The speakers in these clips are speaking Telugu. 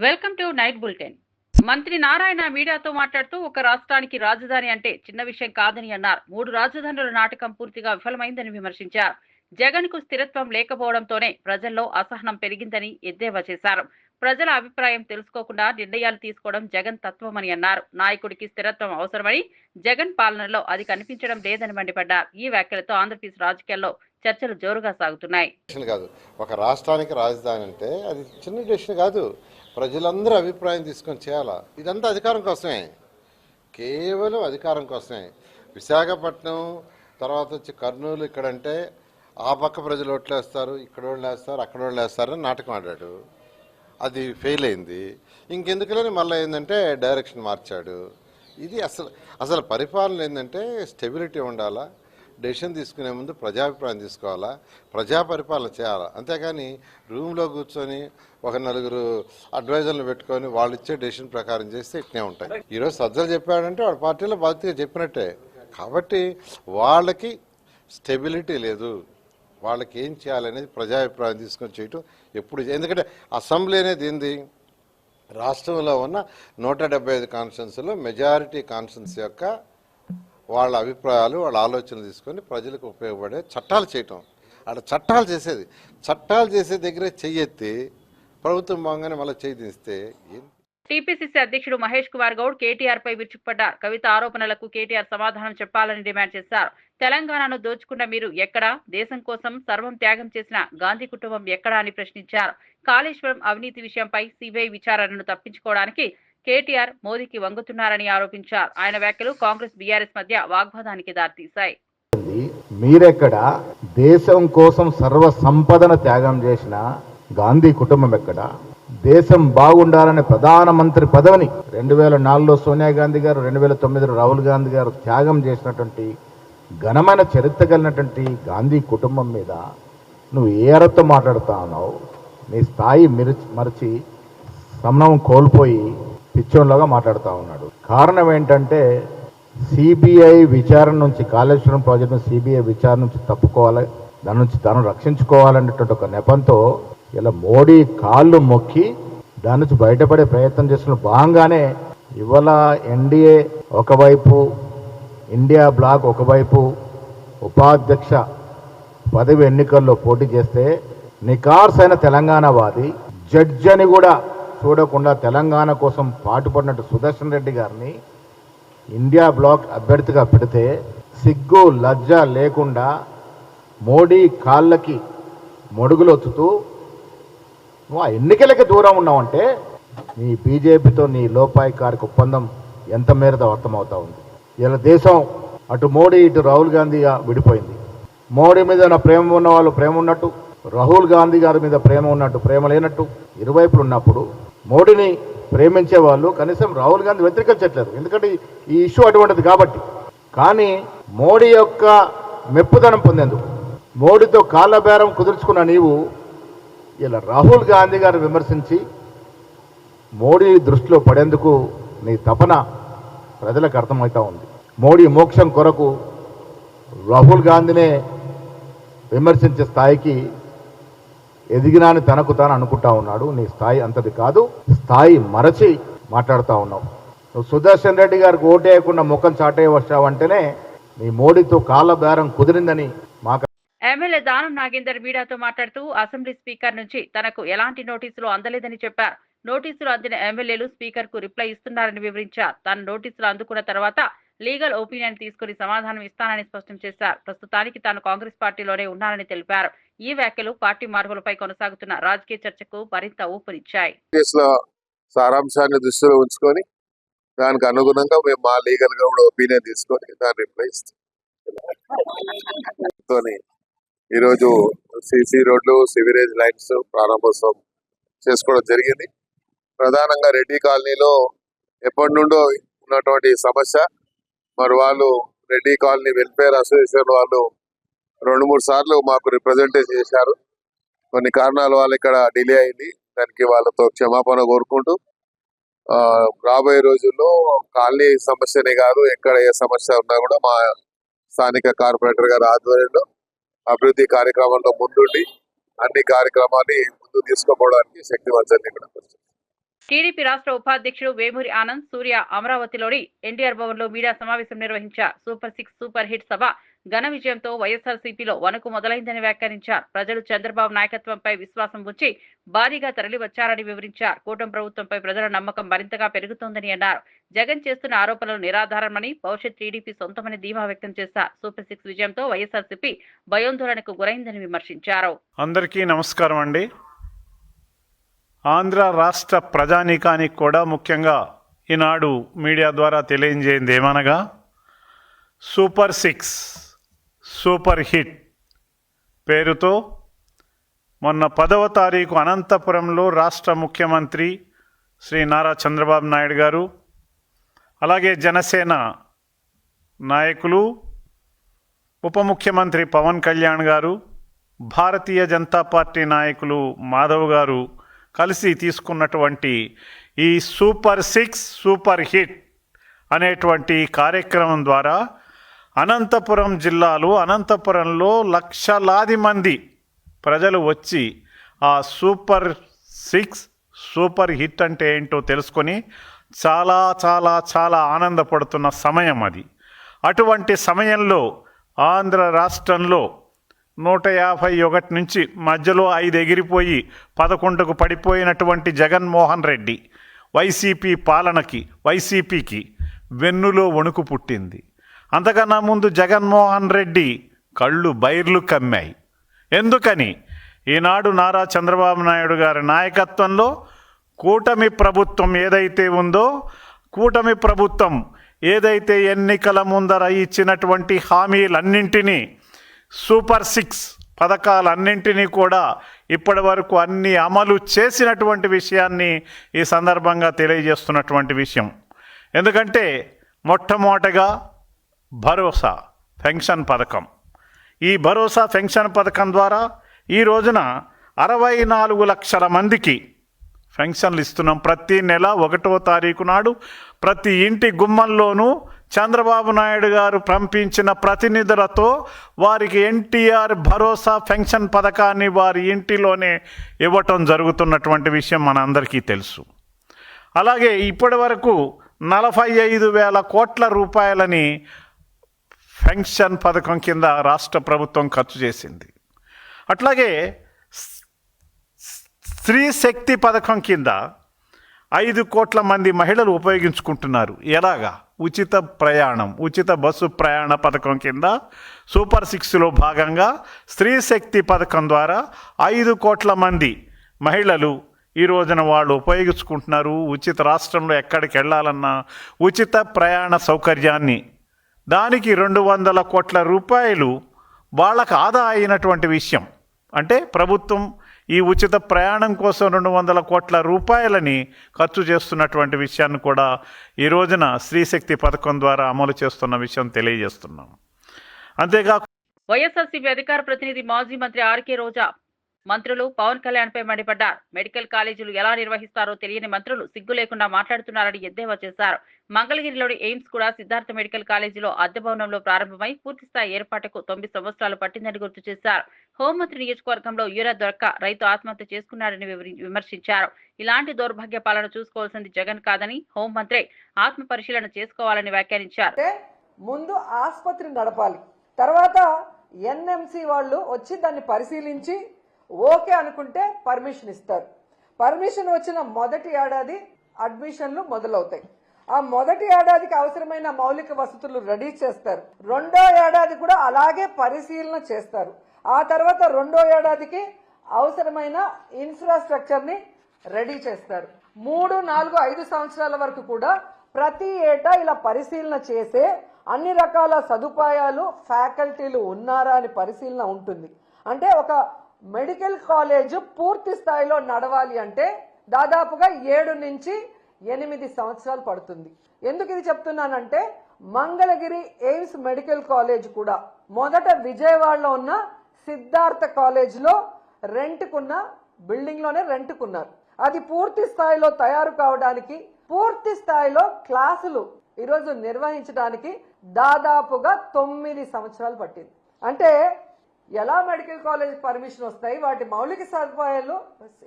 Welcome to night bulletin. మంత్రి నారాయణ మీడియాతో మాట్లాడుతూ ఒక రాష్ట్రానికి రాజధాని అంటే చిన్న విషయం కాదని అన్నారు. 3 రాజధానుల నాటకం పూర్తిగా విఫలమైందని విమర్శించారు. జగన్ కు స్థిరత్వం లేకపోవడంతోనే ప్రజల్లో అసహనం పెరిగిందని ఎద్దేవా చేశారు. ప్రజల అభిప్రాయం తెలుసుకోకుండా నిర్ణయాలు తీసుకోవడం జగన్ తత్వమని అన్నారు. నాయకుడికి స్థిరత్వం అవసరమని, జగన్ పాలనలో అది కనిపించడం లేదని మండిపడ్డారు. ఈ వ్యాఖ్యలతో ఆంధ్రప్రదేశ్ రాజకీయాల్లో చర్చలు జోరుగా సాగుతున్నాయి. కాదు, ఒక రాష్ట్రానికి రాజధాని అంటే అది చిన్న డెసిషన్ కాదు. ప్రజలందరూ అభిప్రాయం తీసుకొని చేయాలా. ఇదంతా అధికారం కోసమే, కేవలం అధికారం కోసమే. విశాఖపట్నం తర్వాత వచ్చి కర్నూలు ఇక్కడంటే ఆ పక్క ప్రజలు ఓట్లేస్తారు, ఇక్కడ వాళ్ళు వేస్తారు, అక్కడ వాళ్ళు వేస్తారని నాటకం ఆడాడు. అది ఫెయిల్ అయింది. ఇంకెందుకులని మళ్ళీ ఏంటంటే డైరెక్షన్ మార్చాడు. ఇది అసలు పరిపాలన ఏంటంటే స్టెబిలిటీ ఉండాలా. డెసిషన్ తీసుకునే ముందు ప్రజాభిప్రాయం తీసుకోవాలా, ప్రజా పరిపాలన చేయాలా. అంతేకాని రూమ్లో కూర్చొని ఒక నలుగురు అడ్వైజర్లు పెట్టుకొని వాళ్ళు ఇచ్చే డెసిషన్ ప్రకారం చేస్తే ఇట్నే ఉంటాయి. ఈరోజు సజ్జలు చెప్పాడంటే వాడి పార్టీలో బాధ్యతగా చెప్పినట్టే. కాబట్టి వాళ్ళకి స్టెబిలిటీ లేదు. వాళ్ళకి ఏం చేయాలనేది ప్రజాభిప్రాయం తీసుకొని చేయటం ఎప్పుడు. ఎందుకంటే అసెంబ్లీ అనేది ఏంది, రాష్ట్రంలో ఉన్న 175 కాన్స్టిట్యున్సీలో మెజారిటీ కాన్స్టిట్యున్సీ యొక్క వాళ్ళ అభిప్రాయాలు, వాళ్ళ ఆలోచనలు తీసుకొని ప్రజలకు ఉపయోగపడే చట్టాలు చేయటం. అక్కడ చట్టాలు చేసే దగ్గరే చెయ్యెత్తి ప్రభుత్వం బాగానే మళ్ళీ చేయి తీస్తే టీపీసీసీ అధ్యక్షుడు మహేష్ కుమార్ గౌడ్ కేటీఆర్ పై విరుచుకుపడ్డారు. కవిత ఆరోపణలకు కేటీఆర్ సమాధానం చెప్పాలని డిమాండ్ చేశారు. తెలంగాణను దోచుకున్న మీరు ఎక్కడా, దేశం కోసం సర్వం త్యాగం చేసిన గాంధీ కుటుంబం ఎక్కడా అని ప్రశ్నించారు. కాళేశ్వరం అవినీతి విషయంపై సిబిఐ విచారణను తప్పించుకోవడానికి కేటీఆర్ మోదీకి వంగుతున్నారని ఆరోపించారు. ఆయన వ్యాఖ్యలు కాంగ్రెస్ బీఆర్ఎస్ మధ్య వాగ్వాదానికి దారితీశాయి. మీరెక్కడ, దేశం కోసం సర్వ సంపదన త్యాగం చేసిన గాంధీ కుటుంబం ఎక్కడ, దేశం బాగుండాలనే ప్రధానమంత్రి పదవిని 2004లో సోనియా గాంధీ గారు, 2009లో రాహుల్ గాంధీ గారు త్యాగం చేసినటువంటి ఘనమైన చరిత్ర కలిగినటువంటి గాంధీ కుటుంబం మీద నువ్వు ఏ అర్హత మాట్లాడుతా ఉన్నావు? నీ స్థాయి మరచి సమనం కోల్పోయి పిచ్చోన్లాగా మాట్లాడుతూ ఉన్నాడు. కారణం ఏంటంటే సిబిఐ విచారణ నుంచి, కాళేశ్వరం ప్రాజెక్టును సిబిఐ విచారణ నుంచి తప్పుకోవాలి, దాని నుంచి తను రక్షించుకోవాలనేటువంటి ఒక నెపంతో ఇలా మోడీ కాళ్ళు మొక్కి దాని నుంచి బయటపడే ప్రయత్నం చేస్తున్న భాగంగానే ఇవాళ ఎన్డీఏ ఒకవైపు, ఇండియా బ్లాక్ ఒకవైపు ఉపాధ్యక్ష పదవి ఎన్నికల్లో పోటీ చేస్తే నికార్సైన తెలంగాణవాది, జడ్జి అని కూడా చూడకుండా తెలంగాణ కోసం పాటుపడినట్టు సుదర్శన్ రెడ్డి గారిని ఇండియా బ్లాక్ అభ్యర్థిగా పెడితే సిగ్గు లజ్జ లేకుండా మోడీ కాళ్ళకి మొడుగులొచ్చుతూ నువ్వు ఆ ఎన్నికలకి దూరం ఉన్నావంటే నీ బీజేపీతో నీ లోపాయికారికి ఒప్పందం ఎంత మేరదో అర్థమవుతా ఉంది. ఇలా దేశం అటు మోడీ ఇటు రాహుల్ గాంధీగా విడిపోయింది. మోడీ మీద నా ప్రేమ ఉన్న వాళ్ళు ప్రేమ ఉన్నట్టు, రాహుల్ గాంధీ గారి మీద ప్రేమ ఉన్నట్టు ప్రేమ లేనట్టు ఇరువైపులు ఉన్నప్పుడు మోడీని ప్రేమించే వాళ్ళు కనీసం రాహుల్ గాంధీ వ్యతిరేకించట్లేదు, ఎందుకంటే ఈ ఇష్యూ అటువంటిది కాబట్టి. కానీ మోడీ యొక్క మెప్పుదనం పొందేందుకు, మోడీతో కాళ్ళ బేరం కుదుర్చుకున్న నీవు ఇలా రాహుల్ గాంధీ గారిని విమర్శించి మోడీ దృష్టిలో పడేందుకు నీ తపన ప్రజలకు అర్థమవుతా ఉంది. మోడీ మోక్షం కొరకు రాహుల్ గాంధీనే విమర్శించే స్థాయికి ఎదిగినాని తనకు తాను అనుకుంటా ఉన్నాడు. నీ స్థాయి అంతది కాదు, స్థాయి మరచి మాట్లాడుతూ ఉన్నావు. నువ్వు సుదర్శన్ రెడ్డి గారికి ఓటేయకుండా ముఖం చాటే వచ్చావంటేనే నీ మోడీతో కాళ్ళ బేరం కుదిరిందని మాకు. ఎమ్మెల్యే దానం నాగేందర్ మీడియాతో మాట్లాడుతూ అసెంబ్లీ స్పీకర్ నుంచి తనకు ఎలాంటి నోటీసులు అందలేదని చెప్పారు. నోటీసులు అందిన ఎమ్మెల్యేలు స్పీకర్ కు రిప్లై ఇస్తున్నారని వివరించారు. తాను నోటీసులు అందుకున్న తర్వాత లీగల్ ఒపీనియన్ తీసుకుని సమాధానం ఇస్తానని స్పష్టం చేశారు. ప్రస్తుతానికి తాను కాంగ్రెస్ పార్టీలోనే ఉన్నానని తెలిపారు. ఈ వ్యాఖ్యలు పార్టీ మార్పులపై కొనసాగుతున్న రాజకీయ చర్చకు మరింత ఊపునిచ్చాయి. సారాంశాన్ని దృష్టిలో ఉంచుకొని దానికి అనుగుణంగా మేము మా లీగల్ గా కూడా ఒపీనియన్ తీసుకొని దాన్ని రిప్లై ఇస్తాం. ఈరోజు సిసి రోడ్లు, సివరేజ్ లైన్స్ ప్రారంభోత్సవం చేసుకోవడం జరిగింది. ప్రధానంగా రెడ్డి కాలనీలో ఎప్పటి నుండో ఉన్నటువంటి సమస్య. మరి వాళ్ళు రెడ్డి కాలనీ వెల్ఫేర్ అసోసియేషన్ వాళ్ళు 2-3 సార్లు మాకు రిప్రజెంటేషన్ చేశారు. కొన్ని కారణాల వల్ల ఇక్కడ డిలే అయింది. దానికి వాళ్ళతో క్షమాపణ కోరుకుంటూ రాబోయే రోజుల్లో కాలనీ సమస్యనే కాదు, ఎక్కడ ఏ సమస్య ఉన్నా కూడా మా స్థానిక కార్పొరేటర్ గారి ఆధ్వర్యంలో అభివృద్ధి కార్యక్రమంలో ముందుండి అన్ని కార్యక్రమాన్ని ముందు తీసుకుపోవడానికి శక్తివంతంగా ఇక్కడ టీడీపీ రాష్ట్ర ఉపాధ్యక్షుడు వేమూరి ఆనంద్ సూర్య అమరావతిలోని ఎన్టీఆర్ భవన్ లో మీడియా సమావేశం నిర్వహించారు. సూపర్ 6 సూపర్ హిట్ సభ ఘన విజయంతో వైఎస్ఆర్సీపీలో వణుకు మొదలైందని వ్యాఖ్యానించారు. ప్రజలు చంద్రబాబు నాయకత్వంపై విశ్వాసం ఉంచి భారీగా తరలివచ్చారని వివరించారు. కూటమి ప్రభుత్వంపై ప్రజల నమ్మకం మరింతగా పెరుగుతోందని అన్నారు. జగన్ చేస్తున్న ఆరోపణలు నిరాధారమని, భవిష్యత్ టీడీపీ సొంతమని ధీమా వ్యక్తం చేశారు. సూపర్ 6 విజయంతో వైఎస్ఆర్సీపీ భయోందోళనకు గురైందని విమర్శించారు. అందరికీ నమస్కారం అండి. ఆంధ్ర రాష్ట్ర ప్రజానీకానికి కూడా ముఖ్యంగా ఈనాడు మీడియా ద్వారా తెలియజేయింది ఏమనగా సూపర్ 6 సూపర్ హిట్ పేరుతో మొన్న 10వ తారీఖు అనంతపురంలో రాష్ట్ర ముఖ్యమంత్రి శ్రీ నారా చంద్రబాబు నాయుడు గారు, అలాగే జనసేన నాయకులు, ఉప ముఖ్యమంత్రి పవన్ కళ్యాణ్ గారు, భారతీయ జనతా పార్టీ నాయకులు మాధవ్ గారు కలిసి తీసుకున్నటువంటి ఈ సూపర్ 6 సూపర్ హిట్ అనేటువంటి కార్యక్రమం ద్వారా అనంతపురం అనంతపురంలో లక్షలాది మంది ప్రజలు వచ్చి ఆ సూపర్ 6 సూపర్ హిట్ అంటే ఏంటో తెలుసుకొని చాలా చాలా చాలా ఆనందపడుతున్న సమయం అది. అటువంటి సమయంలో ఆంధ్ర రాష్ట్రంలో 151 నుంచి మధ్యలో 5 ఎగిరిపోయి 11కు పడిపోయినటువంటి జగన్మోహన్ రెడ్డి వైసీపీ పాలనకి, వైసీపీకి వెన్నులో వణుకు పుట్టింది. అంతకన్నా ముందు జగన్మోహన్ రెడ్డి కళ్ళు బైర్లు కమ్మాయి. ఎందుకని? ఈనాడు నారా చంద్రబాబు నాయుడు గారి నాయకత్వంలో కూటమి ప్రభుత్వం ఏదైతే ఉందో, కూటమి ప్రభుత్వం ఏదైతే ఎన్నికల ముందర ఇచ్చినటువంటి హామీలన్నింటినీ, సూపర్ 6 పథకాలన్నింటినీ కూడా ఇప్పటి వరకు అన్ని అమలు చేసినటువంటి విషయాన్ని ఈ సందర్భంగా తెలియజేస్తున్నటువంటి విషయం. ఎందుకంటే మొట్టమొదటగా భరోసా పెన్షన్ పథకం. ఈ భరోసా పెన్షన్ పథకం ద్వారా ఈ రోజున 64 లక్షల మందికి పెన్షన్లు ఇస్తున్నాం. ప్రతి నెల 1వ తారీఖు నాడు ప్రతి ఇంటి గుమ్మంలోనూ చంద్రబాబు నాయుడు గారు పంపించిన ప్రతినిధులతో వారికి ఎన్టీఆర్ భరోసా పెన్షన్ పథకాన్ని వారి ఇంటిలోనే ఇవ్వటం జరుగుతున్నటువంటి విషయం మనందరికీ తెలుసు. అలాగే ఇప్పటి వరకు 45,000 కోట్ల రూపాయలని పెన్షన్ పథకం కింద రాష్ట్ర ప్రభుత్వం ఖర్చు చేసింది. అట్లాగే స్త్రీ శక్తి పథకం కింద 5 కోట్ల మంది మహిళలు ఉపయోగించుకుంటున్నారు. ఎలాగా? ఉచిత ప్రయాణం, ఉచిత బస్సు ప్రయాణ పథకం కింద సూపర్ 6లో భాగంగా స్త్రీ శక్తి పథకం ద్వారా 5 కోట్ల మంది మహిళలు ఈ రోజున వాళ్ళు ఉపయోగించుకుంటున్నారు. ఉచిత రాష్ట్రంలో ఎక్కడికి వెళ్ళాలన్నా ఉచిత ప్రయాణ సౌకర్యాన్ని, దానికి 200 కోట్ల రూపాయలు వాళ్ళకు ఆదా అయినటువంటి విషయం. అంటే ప్రభుత్వం ఈ ఉచిత ప్రయాణం కోసం 200 కోట్ల రూపాయలని ఖర్చు చేస్తున్నటువంటి విషయాన్ని కూడా ఈ రోజున స్త్రీశక్తి పథకం ద్వారా అమలు చేస్తున్న విషయం తెలియజేస్తున్నాం. అంతేకాకుండా వైఎస్ఆర్సీపీ అధికార ప్రతినిధి మాజీ మంత్రి ఆర్కే రోజా మంత్రులు పవన్ కళ్యాణ్ పై మండిపడ్డారు. మెడికల్ కాలేజీలు ఎలా నిర్వహిస్తారో తెలియని మంత్రులు సిగ్గు లేకుండా మాట్లాడుతున్నారని ఎద్దేవా చేశారు. మంగళగిరిలోని ఎయిమ్స్ కూడా సిద్ధార్థ మెడికల్ కాలేజీలో అద్దె భవనంలో ప్రారంభమై పూర్తిస్థాయి ఏర్పాటుకు 9 సంవత్సరాలు పట్టిందని గుర్తు చేశారు. హోంమంత్రి నియోజకవర్గంలో యూరియా దొరక్క రైతు ఆత్మహత్య చేసుకున్నారని విమర్శించారు. ఇలాంటి దౌర్భాగ్య పాలన చూసుకోవాల్సింది జగన్ కాదని, హోంమంత్రి ఆత్మ పరిశీలన చేసుకోవాలని వ్యాఖ్యానించారు. ముందు ఆసుపత్రి నడపాలి, తర్వాత ఎన్ఎంసి వాళ్ళు వచ్చి దాన్ని పరిశీలించి ఓకే అనుకుంటే పర్మిషన్ ఇస్తారు. పర్మిషన్ వచ్చిన మొదటి ఏడాది అడ్మిషన్లు మొదలవుతాయి. ఆ మొదటి ఏడాదికి అవసరమైన మౌలిక వసతులు రెడీ చేస్తారు. 2వ ఏడాది కూడా అలాగే పరిశీలన చేస్తారు. ఆ తర్వాత 2వ ఏడాదికి అవసరమైన ఇన్ఫ్రాస్ట్రక్చర్ ని రెడీ చేస్తారు. 3, 4, 5 సంవత్సరాల వరకు కూడా ప్రతి ఏటా ఇలా పరిశీలన చేసే అన్ని రకాల సదుపాయాలు, ఫ్యాకల్టీలు ఉన్నారా అని పరిశీలన ఉంటుంది. అంటే ఒక మెడికల్ కాలేజ్ పూర్తి స్థాయిలో నడవాలి అంటే దాదాపుగా 7 నుంచి 8 సంవత్సరాలు పడుతుంది. ఎందుకు ఇది చెప్తున్నానంటే మంగళగిరి ఎయిమ్స్ మెడికల్ కాలేజ్ కూడా మొదట విజయవాడలో ఉన్న సిద్ధార్థ కాలేజ్లో రెంట్కున్న బిల్డింగ్లోనే రెంట్కున్నారు. అది పూర్తి స్థాయిలో తయారు కావడానికి, పూర్తి స్థాయిలో క్లాసులు ఈరోజు నిర్వహించడానికి దాదాపుగా 9 సంవత్సరాలు పట్టింది. అంటే ఎలా మెడికల్ కాలేజ్ పర్మిషన్ వస్తాయి, వాటి మౌలిక సదుపాయాలు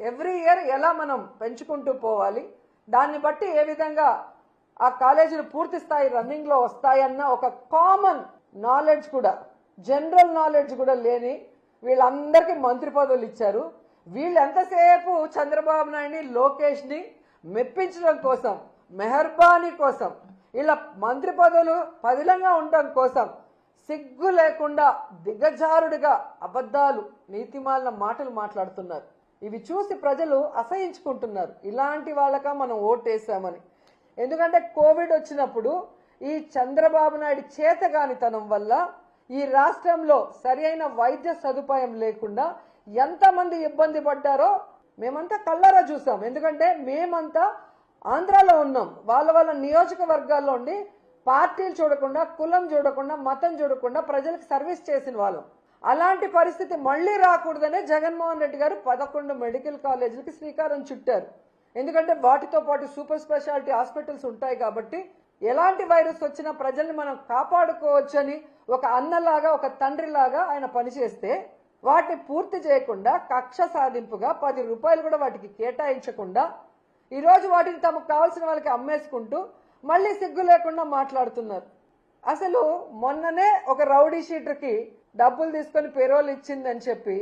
ఎవ్రీ ఇయర్ ఎలా మనం పెంచుకుంటూ పోవాలి, దాన్ని బట్టి ఏ విధంగా ఆ కాలేజీలు పూర్తి స్థాయి రన్నింగ్లో వస్తాయన్న ఒక కామన్ నాలెడ్జ్ కూడా, జనరల్ నాలెడ్జ్ కూడా లేని వీళ్ళందరికీ మంత్రి పదవులు ఇచ్చారు. వీళ్ళు ఎంతసేపు చంద్రబాబు నాయుడిని, లోకేష్ని మెప్పించడం కోసం, మెహర్బానీ కోసం, ఇలా మంత్రి పదవులు పదిలంగా ఉండడం కోసం సిగ్గు లేకుండా దిగజారుడిగా అబద్ధాలు, నీతిమాలిన మాటలు మాట్లాడుతున్నారు. ఇవి చూసి ప్రజలు అసహించుకుంటున్నారు. ఇలాంటి వాళ్ళక మనం ఓటేసామని. ఎందుకంటే కోవిడ్ వచ్చినప్పుడు ఈ చంద్రబాబు నాయుడు చేతగానితనం వల్ల ఈ రాష్ట్రంలో సరైన వైద్య సదుపాయం లేకుండా ఎంతమంది ఇబ్బంది పడ్డారో మేమంతా కళ్ళారా చూసాం. ఎందుకంటే మేమంతా ఆంధ్రాలో ఉన్నాం. వాళ్ళ నియోజకవర్గాల్లో ఉండి పార్టీలు చూడకుండా, కులం చూడకుండా, మతం చూడకుండా ప్రజలకు సర్వీస్ చేసిన వాళ్ళం. అలాంటి పరిస్థితి మళ్ళీ రాకూడదనే జగన్మోహన్ రెడ్డి గారు 11 మెడికల్ కాలేజీలకి శ్రీకారం చుట్టారు. ఎందుకంటే వాటితో పాటు సూపర్ స్పెషాలిటీ హాస్పిటల్స్ ఉంటాయి కాబట్టి ఎలాంటి వైరస్ వచ్చినా ప్రజల్ని మనం కాపాడుకోవచ్చని ఒక అన్నలాగా, ఒక తండ్రిలాగా ఆయన పనిచేస్తే వాటిని పూర్తి చేయకుండా కక్ష సాధింపుగా 10 రూపాయలు కూడా వాటికి కేటాయించకుండా ఈరోజు వాటిని తమకు కావాల్సిన వాళ్ళకి అమ్మేసుకుంటూ మళ్ళీ సిగ్గు లేకుండా మాట్లాడుతున్నారు. అసలు మొన్ననే ఒక రౌడీ షీటర్కి డబ్బులు తీసుకొని పెరోల్ ఇచ్చిందని చెప్పి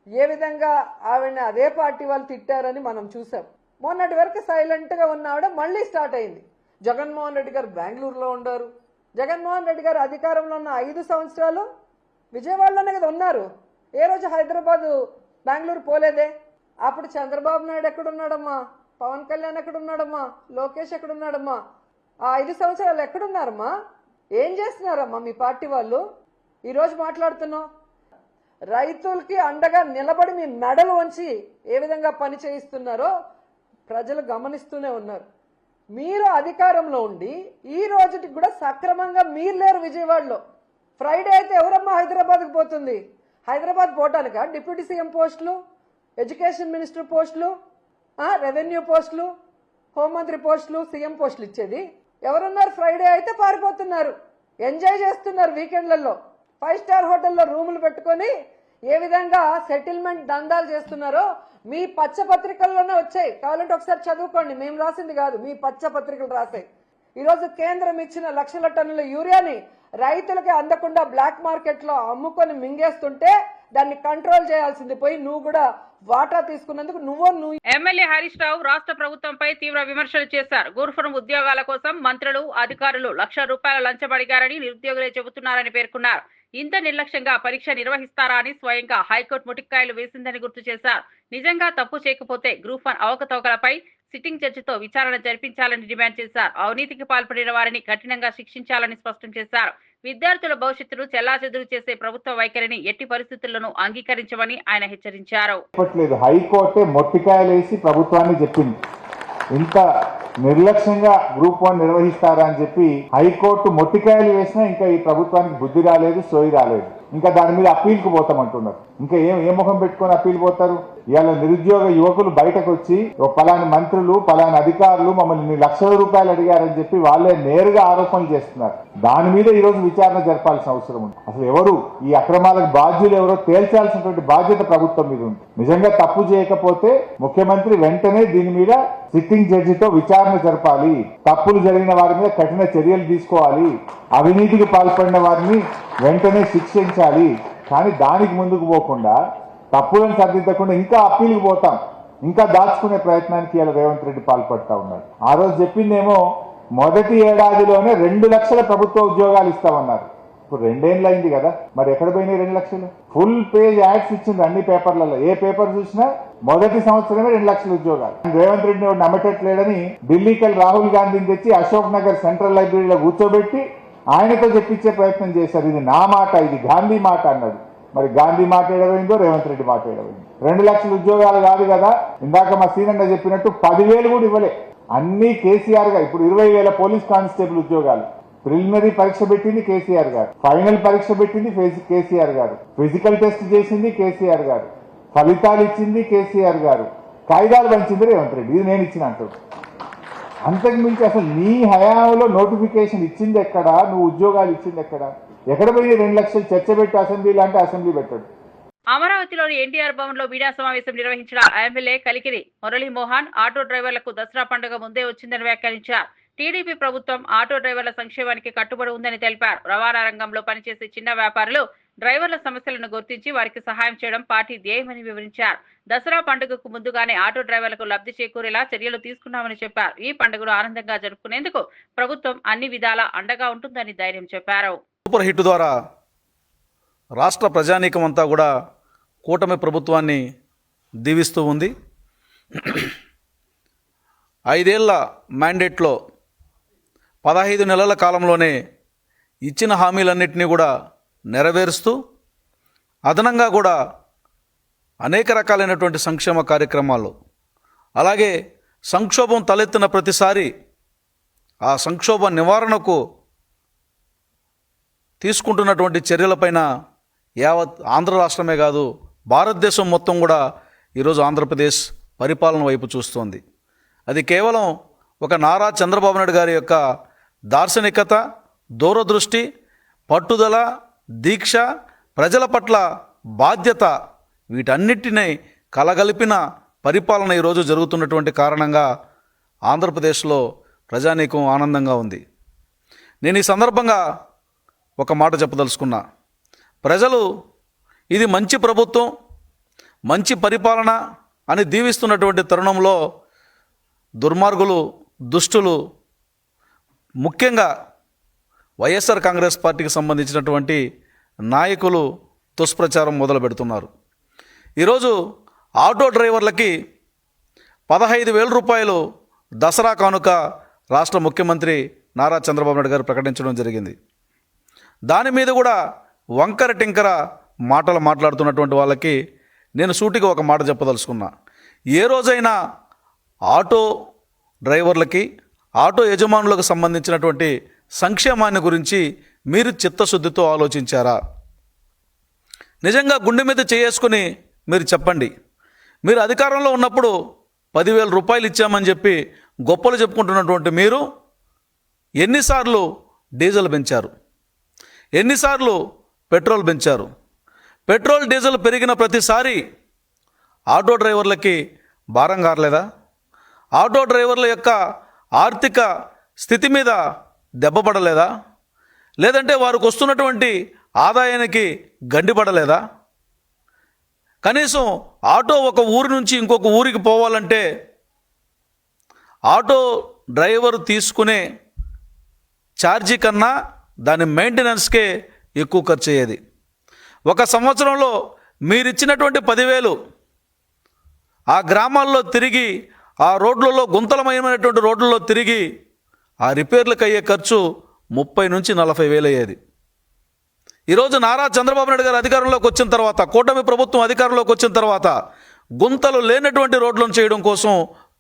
ఏ విధంగా ఆవిడని అదే పార్టీ వాళ్ళు తిట్టారని మనం చూసాం. మొన్నటి వరకు సైలెంట్గా ఉన్న ఆవిడ మళ్ళీ స్టార్ట్ అయింది. జగన్మోహన్ రెడ్డి గారు బెంగళూరులో ఉండారు. జగన్మోహన్ రెడ్డి గారు అధికారంలో ఉన్న 5 సంవత్సరాలు విజయవాడలోనే కదా ఉన్నారు. ఏ రోజు హైదరాబాద్, బెంగళూరు పోలేదే. అప్పుడు చంద్రబాబు నాయుడు ఎక్కడున్నాడమ్మా, పవన్ కళ్యాణ్ ఎక్కడున్నాడమ్మా, లోకేష్ ఎక్కడున్నాడమ్మా? ఆ 5 సంవత్సరాలు ఎక్కడున్నారమ్మా? ఏం చేస్తున్నారమ్మా మీ పార్టీ వాళ్ళు? ఈరోజు మాట్లాడుతున్నాం. రైతులకి అండగా నిలబడి మీ మెడలు వంచి ఏ విధంగా పని చేయిస్తున్నారో ప్రజలు గమనిస్తూనే ఉన్నారు. మీరు అధికారంలో ఉండి ఈ రోజుకి కూడా సక్రమంగా మీరు లేరు విజయవాడలో. ఫ్రైడే అయితే ఎవరమ్మా హైదరాబాద్కి పోతుంది? హైదరాబాద్ పోవటానికా డిప్యూటీ సీఎం పోస్టులు, ఎడ్యుకేషన్ మినిస్టర్ పోస్టులు, రెవెన్యూ పోస్టులు, హోంమంత్రి పోస్టులు, సీఎం పోస్టులు ఇచ్చేది? ఎవరున్నారు? ఫ్రైడే అయితే పారిపోతున్నారు, ఎంజాయ్ చేస్తున్నారు వీకెండ్లలో. 5 స్టార్ హోటల్లో రూములు పెట్టుకొని ఏ విధంగా సెటిల్మెంట్ దందాలు చేస్తున్నారో మీ పచ్చ పత్రికల్లోనే వచ్చాయి. కావాలంటే ఒకసారి చదువుకోండి. మేము రాసింది కాదు, మీ పచ్చ పత్రికలు రాసాయి. ఈరోజు కేంద్రం ఇచ్చిన లక్షల టన్నుల యూరియాని రైతులకి అందకుండా బ్లాక్ మార్కెట్లో అమ్ముకొని మింగేస్తుంటే దాన్ని కంట్రోల్ చేయాల్సింది పోయి నువ్వు కూడా వాటా తీసుకున్నందుకు నువ్వు ఎమ్మెల్యే హరీష్ రావు రాష్ట్ర ప్రభుత్వంపై తీవ్ర విమర్శలు చేశారు. గురుఫరం ఉద్యోగాల కోసం మంత్రులు, అధికారులు ₹1,00,000 లంచం అడిగారని నిరుద్యోగులే చెబుతున్నారని పేర్కొన్నారు. ఇంత నిర్లక్ష్యంగా పరీక్ష నిర్వహిస్తారా అని స్వయంగా హైకోర్టు ముటిక్కాయలు వేసిందని గుర్తు చేశారు. నిజంగా తప్పు చేయకపోతే గ్రూప్ 1 అవకతవకలపై సిట్టింగ్ జడ్జితో విచారణ జరిపించాలని డిమాండ్ చేశారు. అవినీతికి పాల్పడిన వారిని కఠినంగా శిక్షించాలని స్పష్టం చేశారు. విద్యార్థుల భవిష్యత్తును చెల్లాచెదురు చేసే ప్రభుత్వ వైఖరిని ఎట్టి పరిస్థితుల్లోనూ అంగీకరించమని ఆయన హెచ్చరించారు. హైకోర్టే మొట్టికాయలేసి ప్రభుత్వాన్ని చెప్పింది, ఇంత నిర్లక్ష్యంగా గ్రూప్ 1 నిర్వహిస్తారా అని చెప్పి హైకోర్టు మొట్టికాయలు వేసినా ఇంకా ఈ ప్రభుత్వానికి బుద్ధి రాలేదు, సోయి రాలేదు. ఇంకా దాని మీద అప్పీల్కి పోతామంటున్నారు. ఇంకా ఏ ముఖం పెట్టుకొని అప్పీల్ పోతారు? ఇవాళ నిరుద్యోగ యువకులు బయటకు వచ్చి పలాని మంత్రులు, పలాని అధికారులు మమ్మల్ని ₹1,00,000 అడిగారని చెప్పి వాళ్ళే నేరుగా ఆరోపణలు చేస్తున్నారు. దాని మీద ఈ రోజు విచారణ జరపాల్సిన అవసరం ఉంది. అసలు ఎవరు ఈ అక్రమాలకు బాధ్యులు ఎవరో తేల్చాల్సినటువంటి బాధ్యత ప్రభుత్వం మీద ఉంది. నిజంగా తప్పు చేయకపోతే ముఖ్యమంత్రి వెంటనే దీని మీద సిట్టింగ్ జడ్జితో విచారణ జరపాలి. తప్పులు జరిగిన వారి మీద కఠిన చర్యలు తీసుకోవాలి. అవినీతికి పాల్పడిన వారిని వెంటనే శిక్షించాలి. కానీ దానికి ముందుకు పోకుండా తప్పులను సరిదిద్దకుండా ఇంకా అప్పీల్కి పోతాం, ఇంకా దాచుకునే ప్రయత్నానికి ఇలా రేవంత్ రెడ్డి పాల్పడతా ఉన్నారు. ఆ రోజు చెప్పిందేమో మొదటి ఏడాదిలోనే 2 లక్షల ప్రభుత్వ ఉద్యోగాలు ఇస్తామన్నారు. ఇప్పుడు 2 ఏళ్ళు అయింది కదా, మరి ఎక్కడ పోయినాయి 2 లక్షలు? ఫుల్ పేజ్ యాడ్స్ ఇచ్చింది అన్ని పేపర్లలో. ఏ పేపర్ చూసినా మొదటి సంవత్సరమే 2 లక్షల ఉద్యోగాలు. రేవంత్ రెడ్డి నమ్మటట్లేడని ఢిల్లీకి రాహుల్ గాంధీని తెచ్చి అశోక్ నగర్ సెంట్రల్ లైబ్రరీలో కూర్చోబెట్టి ఆయనతో చెప్పించే ప్రయత్నం చేశారు. ఇది నా మాట, ఇది గాంధీ మాట అన్నాడు. మరి గాంధీ మాట ఏడవైందో, రేవంత్ రెడ్డి మాట ఏడవైందో? 2 లక్షల ఉద్యోగాలు కాదు కదా, ఇందాక మా సీనన్న చెప్పినట్టు 10,000 కూడా ఇవ్వలే. అన్ని కేసీఆర్ గారు. ఇప్పుడు 20,000 పోలీస్ కానిస్టేబుల్ ఉద్యోగాలు. ప్రిలిమినరీ పరీక్ష పెట్టింది కేసీఆర్ గారు, ఫైనల్ పరీక్ష పెట్టింది కేసీఆర్ గారు, ఫిజికల్ టెస్ట్ చేసింది కేసీఆర్ గారు, ఫలితాలు ఇచ్చింది కేసీఆర్ గారు, కాయిదాలు పంచింది రేవంత్ రెడ్డి. ఇది నేను ఇచ్చిన అంటాడు. అంతకు మించి అసలు నీ హయాంలో నోటిఫికేషన్ ఇచ్చింది ఎక్కడా? నువ్వు ఉద్యోగాలు ఇచ్చింది ఎక్కడ? ఎక్కడ పోయి 2 లక్షలు చర్చ పెట్టి అసెంబ్లీలో అంటే అసెంబ్లీ పెట్టాడు. అమరావతిలోని ఎన్టీఆర్ భవన్ లో మీడియా సమావేశం నిర్వహించిన ఎమ్మెల్యే కలికిరి మురళీమోహన్ ఆటో డ్రైవర్లకు దసరా పండుగ ముందే వచ్చిందని వ్యాఖ్యానించారు. టీడీపీ ప్రభుత్వం ఆటో డ్రైవర్ల సంక్షేమానికి కట్టుబడి ఉందని తెలిపారు. రవాణా రంగంలో పనిచేసే చిన్న వ్యాపారులు డ్రైవర్ల సమస్యలను గుర్తించి వారికి సహాయం చేయడం పార్టీ ధ్యేయమని వివరించారు. దసరా పండుగకు ముందుగానే ఆటో డ్రైవర్లకు లబ్ధి చేకూరేలా చర్యలు తీసుకున్నామని చెప్పారు. ఈ పండుగను ఆనందంగా జరుపుకునేందుకు ప్రభుత్వం అన్ని విధాలా అండగా ఉంటుందని ధైర్యం చెప్పారు. సూపర్ హిట్ ద్వారా రాష్ట్ర ప్రజానీకం అంతా కూడా కూటమి ప్రభుత్వాన్ని దీవిస్తూ ఉంది. 5 ఏళ్ల మ్యాండేట్లో 15 నెలల కాలంలోనే ఇచ్చిన హామీలన్నింటినీ కూడా నెరవేరుస్తూ అదనంగా కూడా అనేక రకాలైనటువంటి సంక్షేమ కార్యక్రమాలు, అలాగే సంక్షోభం తలెత్తిన ప్రతిసారి ఆ సంక్షోభ నివారణకు తీసుకుంటున్నటువంటి చర్యలపైన యావత్ ఆంధ్ర రాష్ట్రమే కాదు భారతదేశం మొత్తం కూడా ఈరోజు ఆంధ్రప్రదేశ్ పరిపాలన వైపు చూస్తోంది. అది కేవలం ఒక నారా చంద్రబాబు నాయుడు గారి యొక్క దార్శనికత, దూరదృష్టి, పట్టుదల, దీక్ష, ప్రజల పట్ల బాధ్యత, వీటన్నిటినీ కలగలిపిన పరిపాలన ఈరోజు జరుగుతున్నటువంటి కారణంగా ఆంధ్రప్రదేశ్లో ప్రజానీకం ఆనందంగా ఉంది. నేను ఈ సందర్భంగా ఒక మాట చెప్పదలుచుకున్నా. ప్రజలు ఇది మంచి ప్రభుత్వం, మంచి పరిపాలన అని దీవిస్తున్నటువంటి తరుణంలో దుర్మార్గులు, దుష్టులు, ముఖ్యంగా వైఎస్ఆర్ కాంగ్రెస్ పార్టీకి సంబంధించినటువంటి నాయకులు దుష్ప్రచారం మొదలు పెడుతున్నారు. ఈరోజు ఆటో డ్రైవర్లకి 15,000 రూపాయలు దసరా కానుక రాష్ట్ర ముఖ్యమంత్రి నారా చంద్రబాబు నాయుడు గారు ప్రకటించడం జరిగింది. దాని మీద కూడా వంకర టింకర మాటలు మాట్లాడుతున్నటువంటి వాళ్ళకి నేను సూటిగా ఒక మాట చెప్పదలుచుకున్నా. ఏ రోజైనా ఆటో డ్రైవర్లకి, ఆటో యజమానులకు సంబంధించినటువంటి సంక్షేమాన్ని గురించి మీరు చిత్తశుద్ధితో ఆలోచించారా? నిజంగా గుండె మీద చేసుకుని మీరు చెప్పండి. మీరు అధికారంలో ఉన్నప్పుడు 10,000 రూపాయలు ఇచ్చామని చెప్పి గొప్పలు చెప్పుకుంటున్నటువంటి మీరు ఎన్నిసార్లు డీజిల్ పెంచారు? ఎన్నిసార్లు పెట్రోల్ పెంచారు? పెట్రోల్ డీజిల్ పెరిగిన ప్రతిసారి ఆటో డ్రైవర్లకి భారం కారలేదా? ఆటో డ్రైవర్ల యొక్క ఆర్థిక స్థితి మీద దెబ్బపడలేదా? లేదంటే వారికి వస్తున్నటువంటి ఆదాయానికి గండిపడలేదా? కనీసం ఆటో ఒక ఊరి నుంచి ఇంకొక ఊరికి పోవాలంటే ఆటో డ్రైవర్ తీసుకునే ఛార్జీ కన్నా దాని మెయింటెనెన్స్కే ఎక్కువ ఖర్చు అయ్యేది. ఒక సంవత్సరంలో మీరిచ్చినటువంటి 10,000 ఆ గ్రామాల్లో తిరిగి, ఆ రోడ్లలో గుంతలమయమైనటువంటి రోడ్లలో తిరిగి ఆ రిపేర్లకు అయ్యే ఖర్చు 30 నుంచి 40 వేలు అయ్యేది. ఈరోజు నారా చంద్రబాబు నాయుడు గారు అధికారంలోకి వచ్చిన తర్వాత, కూటమి ప్రభుత్వం అధికారంలోకి వచ్చిన తర్వాత గుంతలు లేనటువంటి రోడ్లను చేయడం కోసం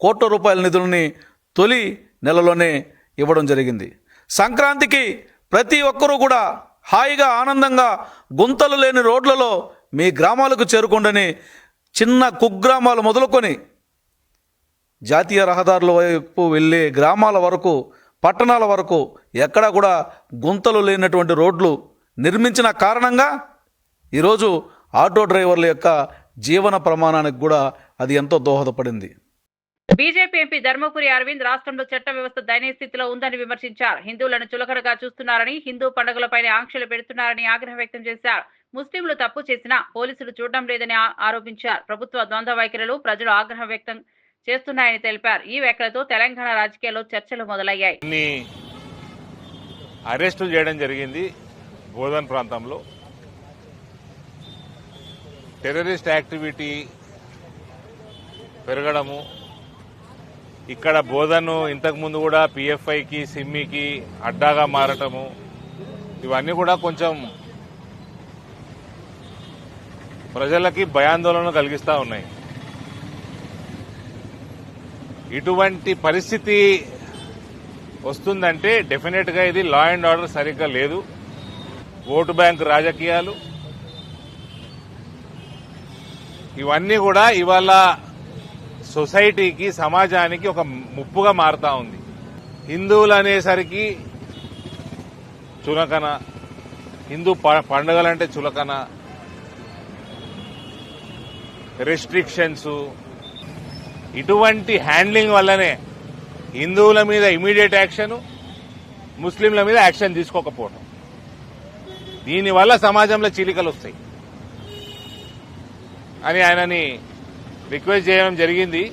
కోట్ల రూపాయల నిధులని తొలి నెలలోనే ఇవ్వడం జరిగింది. సంక్రాంతికి ప్రతి ఒక్కరూ కూడా హాయిగా ఆనందంగా గుంతలు లేని రోడ్లలో మీ గ్రామాలకు చేరుకోండని చిన్న కుగ్రామాలు మొదలుకొని జాతీయ రహదారుల వైపు వెళ్ళే గ్రామాల వరకు, పట్టణాల వరకు ఎక్కడా కూడా గుంతలు లేనటువంటి రోడ్లు నిర్మించిన కారణంగా ఈరోజు ఆటో డ్రైవర్ల యొక్క జీవన ప్రమాణానికి కూడా అది ఎంతో దోహదపడింది. బీజేపీ ఎంపీ ధర్మపురి అరవింద్ రాష్ట్రంలో చట్ట వ్యవస్థ దయనీయ స్థితిలో ఉందని విమర్శించారు. హిందువులను చులకనగా చూస్తున్నారని, హిందూ పండుగలపైన ఆంక్షలు పెడుతున్నారని ఆగ్రహం వ్యక్తం చేశారు. ముస్లింలు తప్పు చేసినా పోలీసులు చూడడం లేదని ఆరోపించారు. ప్రభుత్వ ద్వంద్వ వైఖరులు ప్రజలు ఆగ్రహం వ్యక్తం చేస్తున్నాయని తెలిపారు. ఈ వ్యాఖ్యలతో తెలంగాణ రాజకీయాల్లో చర్చలు మొదలయ్యాయి. అరెస్టులు చేయడం జరిగింది. బోధన్ ప్రాంతంలో టెర్రరిస్ట్ యాక్టివిటీ పెరగడము, ఇక్కడ బోధను ఇంతకుముందు కూడా పిఎఫ్ఐకి, సిమ్మికి అడ్డాగా మారటము, ఇవన్నీ కూడా కొంచెం ప్రజలకి భయాందోళన కలిగిస్తూ ఉన్నాయి. ఇటువంటి పరిస్థితి వస్తుందంటే డెఫినెట్గా ఇది లా అండ్ ఆర్డర్ సరిగ్గా లేదు. ఓటు బ్యాంక్ రాజకీయాలు ఇవన్నీ కూడా ఇవాళ సొసైటీకి, సమాజానికి ఒక ముప్పుగా మారుతా ఉంది. హిందువులు అనేసరికి చులకన, హిందూ పండుగలంటే చులకన, రెస్ట్రిక్షన్స్ ఇటువంటి హ్యాండ్లింగ్ వల్లనే హిందువుల మీద ఇమీడియట్ యాక్షన్, ముస్లింల మీద యాక్షన్ తీసుకోకపోవడం, దీనివల్ల సమాజంలో చీలికలు వస్తాయి అని ఆయనని రిక్వెస్ట్ చేయడం జరిగింది.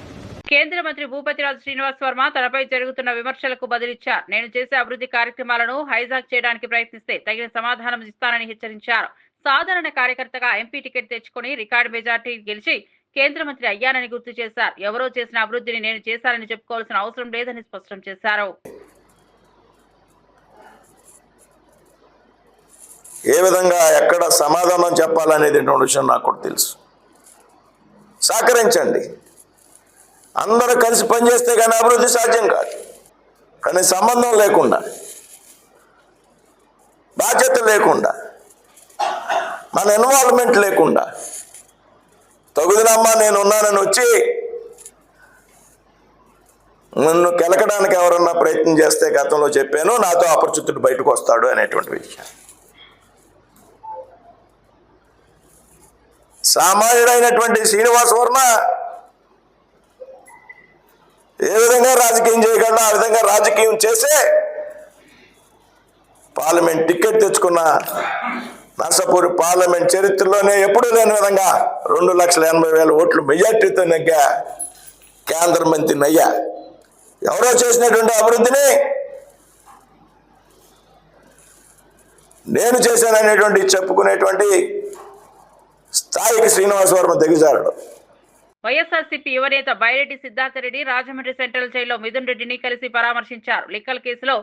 కేంద్ర మంత్రి భూపతిరాజు శ్రీనివాస్ వర్మ తనపై జరుగుతున్న విమర్శలకు బదులిచ్చారు. నేను చేసే అభివృద్ధి కార్యక్రమాలను హైజాక్ చేయడానికి ప్రయత్నిస్తే తగిన సమాధానం ఇస్తానని హెచ్చరించారు. సాధారణ కార్యకర్తగా ఎంపీ టికెట్ తెచ్చుకుని రికార్డు మెజార్టీ గెలిచి కేంద్ర మంత్రి అయ్యానని గుర్తు చేశారు. ఎవరో చేసిన అభివృద్ధిని నేను చేశానని చెప్పుకోవాల్సిన అవసరం లేదని స్పష్టం చేశారు. ఏ విధంగా ఎక్కడ సమాధానం చెప్పాలనేటువంటి విషయం నాకు కూడా తెలుసు. సహకరించండి, అందరూ కలిసి పనిచేస్తే కానీ అభివృద్ధి సాధ్యం కాదు. కానీ సంబంధం లేకుండా, బాధ్యత లేకుండా, మన ఇన్వాల్వ్మెంట్ లేకుండా తగుదినమ్మా నేను ఉన్నానని వచ్చి నన్ను కెలకడానికి ఎవరన్నా ప్రయత్నం చేస్తే గతంలో చెప్పాను, నాతో అపరిచితుడు బయటకు వస్తాడు అనేటువంటి విషయం. సామాన్యుడైనటువంటి శ్రీనివాస్ వర్మ ఏ విధంగా రాజకీయం చేయగలడో ఆ విధంగా రాజకీయం చేసే పార్లమెంట్ టికెట్ తెచ్చుకున్న నర్సాపూర్ పార్లమెంట్ చరిత్రలోనే ఎప్పుడూ లేని విధంగా 2,80,000 ఓట్లు మెజార్టీతో నెగ్గా కేంద్ర మంత్రిని అయ్యా. ఎవరో చేసినటువంటి అభివృద్ధిని నేను చేశాననేటువంటి చెప్పుకునేటువంటి స్థాయికి శ్రీనివాస్ వర్మ దిగజారడు. వైఎస్ఆర్సీపీ యువనేత బైరెడ్డి సిద్ధార్థరెడ్డి రాజమండ్రి సెంట్రల్ జైల్లో మిథున్ రెడ్డిని కలిసి పరామర్శించారు. లిక్కర్ కేసులో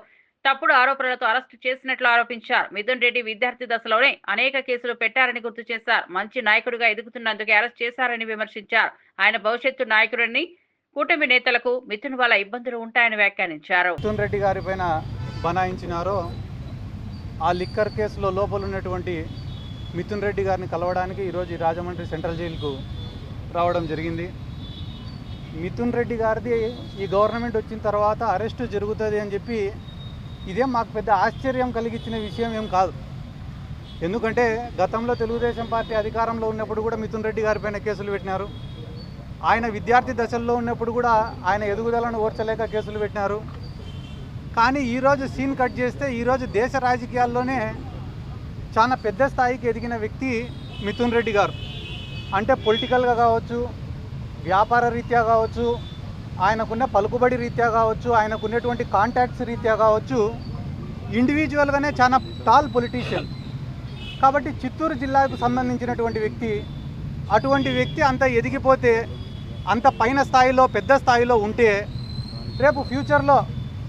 తప్పుడు ఆరోపణలతో అరెస్టు చేసినట్లు ఆరోపించారు. మిథున్ రెడ్డి విద్యార్థి దశలోనే అనేక కేసులు పెట్టారని గుర్తు చేశారు. మంచి నాయకుడిగా ఎదుగుతున్నందుకే అరెస్ట్ చేశారని విమర్శించారు. ఆయన భవిష్యత్తు నాయకుడిని కూటమి నేతలకు మిథున్ వల్ల ఇబ్బందులు ఉంటాయని వ్యాఖ్యానించారు. మిథున్ రెడ్డి గారి పైన బనాయించినారో ఆ లిక్కర్ కేసులో లోపలున్నటువంటి మిథున్ రెడ్డి గారిని కలవడానికి ఈరోజు రాజమండ్రి సెంట్రల్ జైలుకు రావడం జరిగింది. మిథున్ రెడ్డి గారిది ఈ గవర్నమెంట్ వచ్చిన తర్వాత అరెస్టు జరుగుతుంది అని చెప్పి ఇదేం మాకు పెద్ద ఆశ్చర్యం కలిగించిన విషయం ఏం కాదు. ఎందుకంటే గతంలో తెలుగుదేశం పార్టీ అధికారంలో ఉన్నప్పుడు కూడా మిథున్ రెడ్డి గారి పైన కేసులు పెట్టినారు. ఆయన విద్యార్థి దశల్లో ఉన్నప్పుడు కూడా ఆయన ఎదుగుదలను ఓర్చలేక కేసులు పెట్టినారు. కానీ ఈరోజు సీన్ కట్ చేస్తే ఈరోజు దేశ రాజకీయాల్లోనే చాలా పెద్ద స్థాయికి ఎదిగిన వ్యక్తి మిథున్ రెడ్డి గారు. అంటే పొలిటికల్గా కావచ్చు, వ్యాపార రీత్యా కావచ్చు, ఆయనకున్న పలుకుబడి రీత్యా కావచ్చు, ఆయనకున్నటువంటి కాంటాక్ట్స్ రీత్యా కావచ్చు, ఇండివిజువల్గానే చాలా టాల్ పొలిటీషియన్. కాబట్టి చిత్తూరు జిల్లాకు సంబంధించినటువంటి వ్యక్తి, అటువంటి వ్యక్తి అంత ఎదిగిపోతే, అంత పైన స్థాయిలో పెద్ద స్థాయిలో ఉంటే రేపు ఫ్యూచర్లో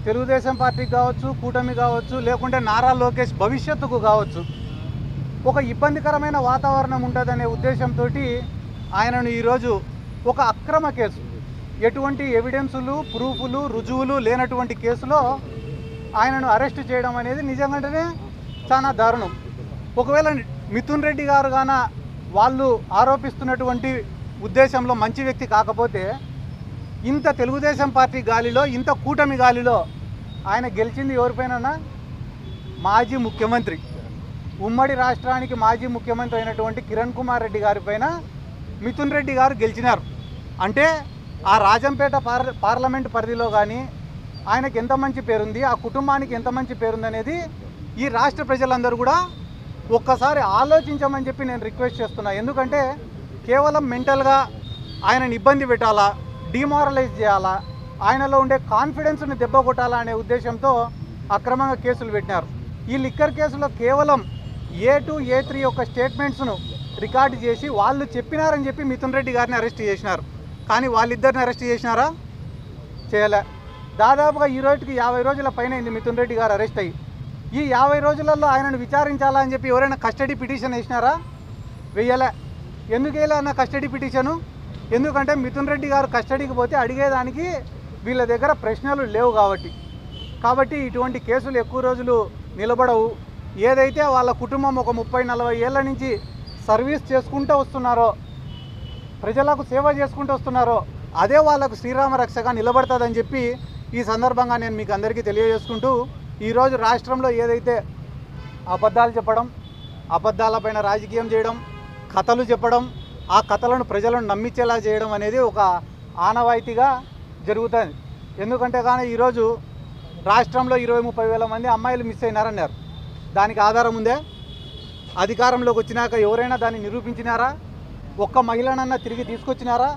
తెలుగుదేశం పార్టీకి కావచ్చు, కూటమి కావచ్చు, లేకుంటే నారా లోకేష్ భవిష్యత్తుకు కావచ్చు ఒక ఇబ్బందికరమైన వాతావరణం ఉంటుందనే ఉద్దేశంతో ఆయనను ఈరోజు ఒక అక్రమ కేసు, ఎటువంటి ఎవిడెన్సులు, ప్రూఫ్లు, రుజువులు లేనటువంటి కేసులో ఆయనను అరెస్ట్ చేయడం అనేది నిజంగానే చాలా దారుణం. ఒకవేళ మిథున్ రెడ్డి గారు గాన వాళ్ళు ఆరోపిస్తున్నటువంటి ఉద్దేశంలో మంచి వ్యక్తి కాకపోతే ఇంత తెలుగుదేశం పార్టీ గాలిలో, ఇంత కూటమి గాలిలో ఆయన గెలిచింది ఎవరిపైన? మాజీ ముఖ్యమంత్రి, ఉమ్మడి రాష్ట్రానికి మాజీ ముఖ్యమంత్రి అయినటువంటి కిరణ్ కుమార్ రెడ్డి గారి పైన మిథున్ రెడ్డి గారు గెలిచినారు. అంటే ఆ రాజంపేట పార్లమెంట్ పరిధిలో కానీ ఆయనకి ఎంత మంచి పేరుంది, ఆ కుటుంబానికి ఎంత మంచి పేరుంది అనేది ఈ రాష్ట్ర ప్రజలందరూ కూడా ఒక్కసారి ఆలోచించమని చెప్పి నేను రిక్వెస్ట్ చేస్తున్నా. ఎందుకంటే కేవలం మెంటల్గా ఆయనను ఇబ్బంది పెట్టాలా, డిమారలైజ్ చేయాలా, ఆయనలో ఉండే కాన్ఫిడెన్స్ని దెబ్బ కొట్టాలా అనే ఉద్దేశంతో అక్రమంగా కేసులు పెట్టినారు. ఈ లిక్కర్ కేసులో కేవలం A2, A3 యొక్క స్టేట్మెంట్స్ను రికార్డు చేసి వాళ్ళు చెప్పినారని చెప్పి మిథున్ రెడ్డి గారిని అరెస్ట్ చేసినారు. కానీ వాళ్ళిద్దరిని అరెస్ట్ చేసినారా? చేయలే. దాదాపుగా ఈ రోజుకి 50 రోజుల పైన అయింది మిథున్ రెడ్డి గారు అరెస్ట్ అయ్యి. ఈ 50 రోజులలో ఆయనను విచారించాలా అని చెప్పి ఎవరైనా కస్టడీ పిటిషన్ వేసినారా? వేయలే. ఎందుకు వేయలే అన్న కస్టడీ పిటిషను? ఎందుకంటే మిథున్ రెడ్డి గారు కస్టడీకి పోతే అడిగేదానికి వీళ్ళ దగ్గర ప్రశ్నలు లేవు కాబట్టి ఇటువంటి కేసులు ఎక్కువ రోజులు నిలబడవు. ఏదైతే వాళ్ళ కుటుంబం ఒక 30-40 ఏళ్ళ నుంచి సర్వీస్ చేసుకుంటూ వస్తున్నారో, ప్రజలకు సేవ చేసుకుంటూ వస్తున్నారో, అదే వాళ్ళకు శ్రీరామ రక్షగా నిలబడుతుందని చెప్పి ఈ సందర్భంగా నేను మీకు అందరికీ తెలియజేసుకుంటూ, ఈరోజు రాష్ట్రంలో ఏదైతే అబద్ధాలు చెప్పడం, అబద్ధాలపైన రాజకీయం చేయడం, కథలు చెప్పడం, ఆ కథలను ప్రజలను నమ్మించేలా చేయడం అనేది ఒక ఆనవాయితీగా జరుగుతుంది. ఎందుకంటే కానీ ఈరోజు రాష్ట్రంలో 20-30 వేల మంది అమ్మాయిలు మిస్ అయినారన్నారు. దానికి ఆధారం ఉందే? అధికారంలోకి వచ్చినాక ఎవరైనా దాన్ని నిరూపించినారా? ఒక్క మహిళనన్నా తిరిగి తీసుకొచ్చినారా?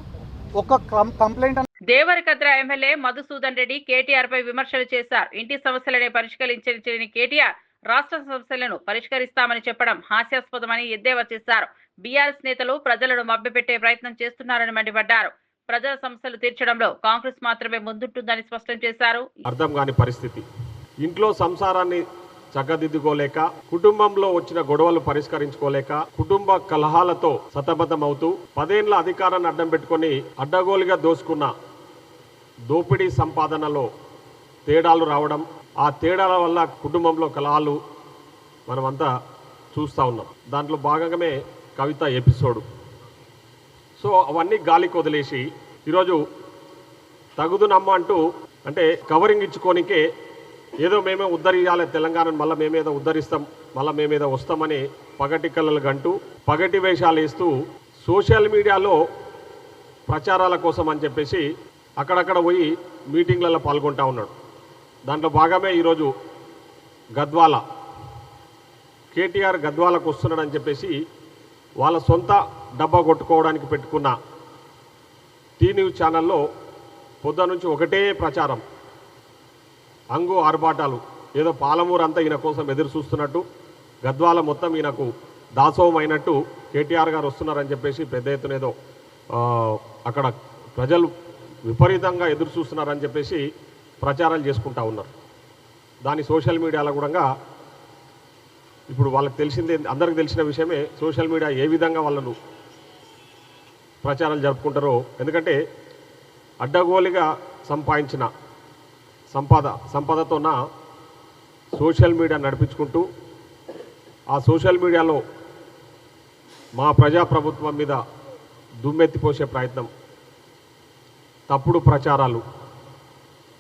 ఒక్క కంప్లైంట్ దేవరకద్ర ఎమ్మెల్యే మధుసూదన్ రెడ్డి కేటీఆర్ పై విమర్శలు చేశారు. ఇంటి సమస్యలనే పరిష్కరించని కేటీఆర్ రాష్ట్ర సమస్యలను పరిష్కరిస్తామని చెప్పడం హాస్యాస్పదమని ఎద్దేవా చేశారు. బీఆర్ఎస్ నేతలు ప్రజలను మభ్యపెట్టే ప్రయత్నం చేస్తున్నారని మండిపడ్డారు. ప్రజల సమస్యలు తీర్చడంలో కాంగ్రెస్ మాత్రమే ముందుంటుందని స్పష్టం చేశారు. అర్థం కాని పరిస్థితి. ఇంట్లో సంసారాన్ని చక్కదిద్దుకోలేక, కుటుంబంలో వచ్చిన గొడవలు పరిష్కరించుకోలేక, కుటుంబ కలహాలతో సతమతమవుతూ 10 ఏళ్ల అధికారాన్ని అడ్డం పెట్టుకొని అడ్డగోలుగా దోసుకున్న దోపిడీ సంపాదనలో తేడాలు రావడం, ఆ తేడాల వల్ల కుటుంబంలో కలహాలు మనమంతా చూస్తూ ఉన్నాం. దాంట్లో భాగంగానే కవిత ఎపిసోడు. సో అవన్నీ గాలికి వదిలేసి ఈరోజు తగుదునమ్మ అంటూ, అంటే కవరింగ్ ఇచ్చుకోనికే ఏదో మేమే ఉద్ధరించాలి తెలంగాణను, మళ్ళీ మేమేదో ఉద్ధరిస్తాం, మళ్ళీ మేమేదో వస్తామని పగటి కళ్ళలు గంటూ పగటి వేషాలు వేస్తూ సోషల్ మీడియాలో ప్రచారాల కోసం అని చెప్పేసి అక్కడక్కడ పోయి మీటింగ్లలో పాల్గొంటూ ఉన్నాడు. దాంట్లో భాగమే ఈరోజు గద్వాల కేటీఆర్ గద్వాలకు వస్తున్నాడని చెప్పేసి వాళ్ళ సొంత డబ్బా కొట్టుకోవడానికి పెట్టుకున్న టీ న్యూస్ ఛానల్లో పొద్దు నుంచి ఒకటే ప్రచారం, అంగు ఆర్భాటాలు. ఏదో పాలమూరు అంతా ఈయన కోసం ఎదురు చూస్తున్నట్టు, గద్వాల మొత్తం ఈయనకు దాసోహం అయినట్టు కేటీఆర్ గారు వస్తున్నారని చెప్పేసి పెద్ద ఎత్తున ఏదో అక్కడ ప్రజలు విపరీతంగా ఎదురు చూస్తున్నారని చెప్పేసి ప్రచారాలు చేసుకుంటూ ఉన్నారు. దాని సోషల్ మీడియాలో కూడా ఇప్పుడు వాళ్ళకి తెలిసిందే, అందరికి తెలిసిన విషయమే సోషల్ మీడియా ఏ విధంగా వాళ్ళను ప్రచారాలు జరుపుకుంటారో. ఎందుకంటే అడ్డగోలుగా సంపాదించిన సంపదతోన సోషల్ మీడియా నడిపించుకుంటూ ఆ సోషల్ మీడియాలో మా ప్రజాప్రభుత్వం మీద దుమ్మెత్తిపోసే ప్రయత్నం, తప్పుడు ప్రచారాలు.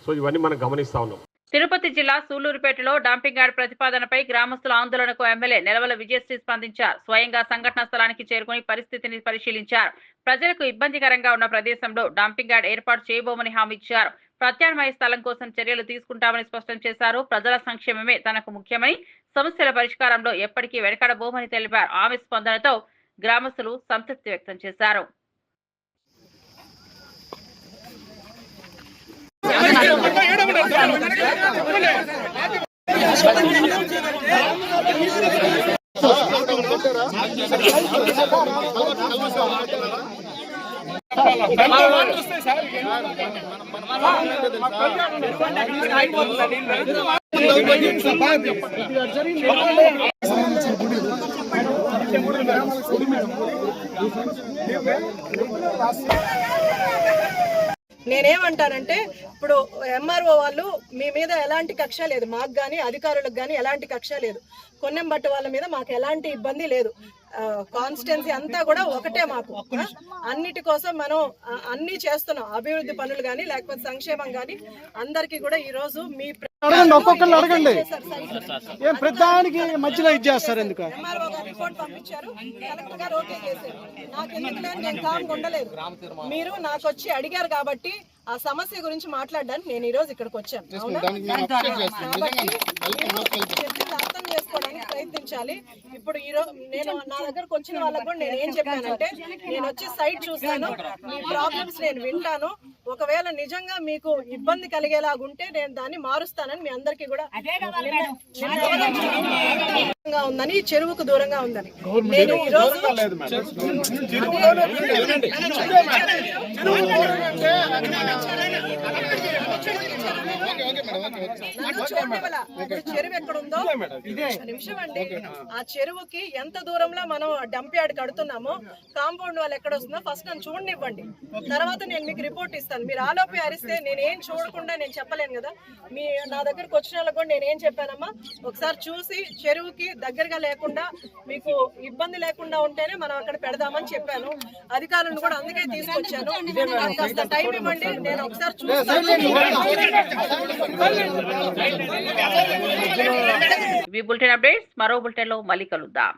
సో ఇవన్నీ మనం గమనిస్తూ ఉన్నాం. తిరుపతి జిల్లా సూళ్లూరుపేటలో డంపింగ్ యార్డ్ ప్రతిపాదనపై గ్రామస్తుల ఆందోళనకు ఎమ్మెల్యే నెలవల విజయశ్రీ స్పందించారు. స్వయంగా సంఘటన స్థలానికి చేరుకుని పరిస్థితిని పరిశీలించారు. ప్రజలకు ఇబ్బందికరంగా ఉన్న ప్రదేశంలో డంపింగ్ యార్డ్ ఏర్పాటు చేయబోమని హామీ ఇచ్చారు. ప్రత్యామ్నాయ స్థలం కోసం చర్యలు తీసుకుంటామని స్పష్టం చేశారు. ప్రజల సంక్షేమమే తనకు ముఖ్యమని, సమస్యల పరిష్కారంలో ఎప్పటికీ వెనకడబోమని తెలిపారు. ఆమె స్పందనతో గ్రామస్తులు సంతృప్తి వ్యక్తం చేశారు. నేనేమంటానంటే, ఇప్పుడు ఎంఆర్ఓ వాళ్ళు మీ మీద ఎలాంటి కక్ష లేదు, మాకు కానీ అధికారులకు కానీ ఎలాంటి కక్ష లేదు. కొన్నెంబట్టి వాళ్ళ మీద మాకు ఎలాంటి ఇబ్బంది లేదు. కాన్స్టిట్యున్సీ అంతా కూడా ఒకటే. మాకు అన్నిటి కోసం మనం అన్ని చేస్తున్నాం. అభివృద్ధి పనులు కానీ లేకపోతే సంక్షేమం కానీ అందరికీ కూడా ఈ రోజు మీ ఒక్కొక్కరు అడగండి, ఏం ప్రధానికి మధ్యలో ఇచ్చేస్తారు ఎందుకు? ఎంఆర్ఓ గారు రిపోర్ట్ పంపించారు, కలెక్టర్ గారు ఓకే చేశారు. నాకు ఎందుకు నేను కామ్ ఉండలేదు. మీరు నాకు వచ్చి అడిగారు కాబట్టి ఆ సమస్య గురించి మాట్లాడడానికి నేను ఈ రోజు ఇక్కడికి వచ్చాను. అర్థం చేసుకోవడానికి ప్రయత్నించాలి. ఇప్పుడు ఈ రోజు నేను నా దగ్గరకు వచ్చిన వాళ్ళకు కూడా నేను ఏం చెప్పానంటే, నేను వచ్చి సైట్ చూస్తాను, మీ ప్రాబ్లమ్స్ నేను వింటాను. ఒకవేళ నిజంగా మీకు ఇబ్బంది కలిగేలాగుంటే నేను దాన్ని మారుస్తానని మీ అందరికీ కూడా ఉందని, చెరువుకు దూరంగా ఉందని నేను ఈ రోజు చెరువు ఎక్కడ ఉందో నిమిషం అండి. ఆ చెరువుకి ఎంత దూరంలో మనం డంప్ యార్డ్ కడుతున్నామో, కాంపౌండ్ వాళ్ళు ఎక్కడ వస్తుందో ఫస్ట్ నన్ను చూడనివ్వండి. తర్వాత నేను మీకు రిపోర్ట్ ఇస్తాను. మీరు ఆలోపి అరిస్తే నేనేం చూడకుండా నేను చెప్పలేను కదా. మీ నా దగ్గరకు వచ్చిన వాళ్ళకి కూడా నేనేం చెప్పానమ్మా, ఒకసారి చూసి చెరువుకి దగ్గరగా లేకుండా మీకు ఇబ్బంది లేకుండా ఉంటేనే మనం అక్కడ పెడదామని చెప్పాను. అధికారులను కూడా అందుకే తీసుకొచ్చాను. కాస్త టైం ఇవ్వండి, నేను ఒకసారి చూస్తాను. బులెటిన్ అప్డేట్స్ మరో బులెటిన్ లో మళ్ళీ కలుద్దాం.